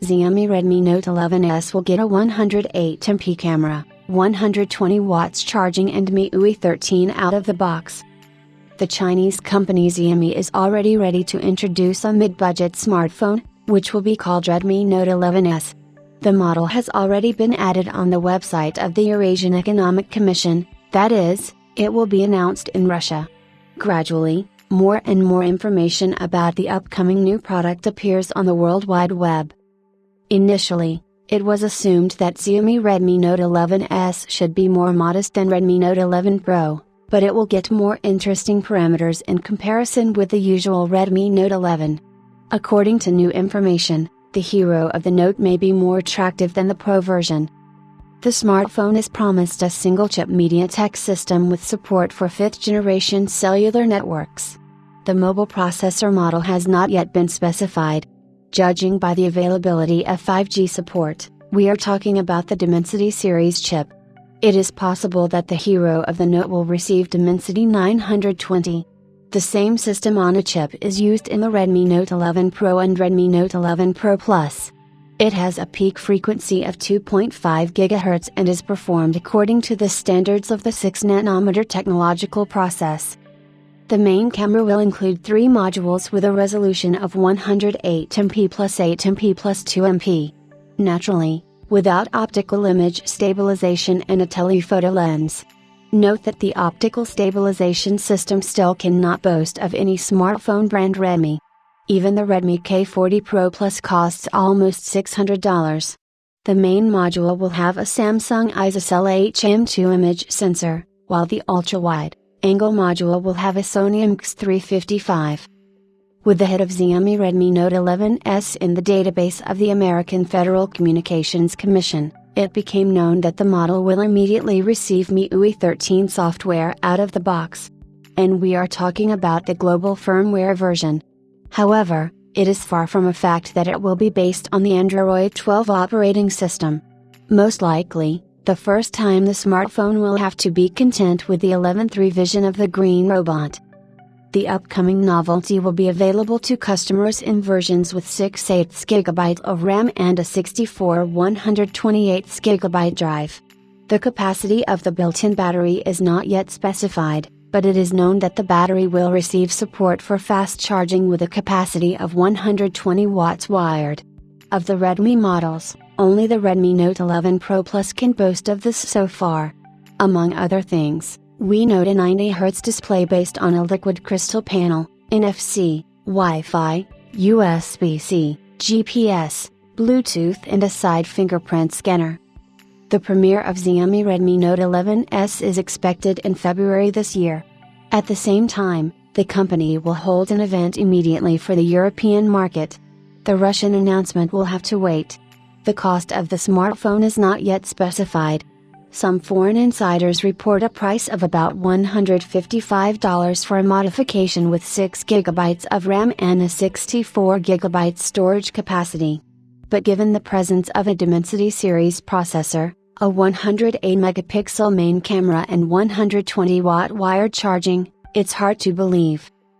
Xiaomi Redmi Note 11s will get a 108MP camera, 120 watts charging and MIUI 13 out of the box. The Chinese company Xiaomi is already ready to introduce a mid-budget smartphone, which will be called Redmi Note 11s. The model has already been added on the website of the Eurasian Economic Commission, that is, it will be announced in Russia. Gradually, more and more information about the upcoming new product appears on the World Wide Web. Initially, it was assumed that Xiaomi Redmi Note 11s should be more modest than Redmi Note 11 Pro, but it will get more interesting parameters in comparison with the usual Redmi Note 11. According to new information, the Hero of the Note may be more attractive than the Pro version. The smartphone is promised a single-chip MediaTek system with support for 5th-generation cellular networks. The mobile processor model has not yet been specified. Judging by the availability of 5G support, we are talking about the Dimensity series chip. It is possible that the Hero of the Note will receive Dimensity 920. The same system on a chip is used in the Redmi Note 11 Pro and Redmi Note 11 Pro Plus. It has a peak frequency of 2.5 GHz and is performed according to the standards of the 6nm technological process. The main camera will include 3 modules with a resolution of 108MP plus 8MP plus 2MP. Naturally, without optical image stabilization and a telephoto lens. Note that the optical stabilization system still cannot boast of any smartphone brand Redmi. Even the Redmi K40 Pro Plus costs almost $600. The main module will have a Samsung ISOCELL HM2 image sensor, while the ultra-wide angle module will have a Sony IMX355. With the hit of Xiaomi Redmi Note 11s in the database of the American Federal Communications Commission, it became known that the model will immediately receive MIUI 13 software out of the box. And we are talking about the global firmware version. However, it is far from a fact that it will be based on the Android 12 operating system. Most likely, the first time the smartphone will have to be content with the 11th revision of the Green Robot. The upcoming novelty will be available to customers in versions with 6/8 GB of RAM and a 64 128 GB drive. The capacity of the built-in battery is not yet specified, but it is known that the battery will receive support for fast charging with a capacity of 120 watts wired. Of the Redmi models, only the Redmi Note 11 Pro Plus can boast of this so far. Among other things, we note a 90Hz display based on a liquid crystal panel, NFC, Wi-Fi, USB-C, GPS, Bluetooth and a side fingerprint scanner. The premiere of Xiaomi Redmi Note 11s is expected in February this year. At the same time, the company will hold an event immediately for the European market. The Russian announcement will have to wait. The cost of the smartphone is not yet specified. Some foreign insiders report a price of about $155 for a modification with 6 GB of RAM and a 64 GB storage capacity. But given the presence of a Dimensity series processor, a 108-megapixel main camera and 120-watt wired charging, it's hard to believe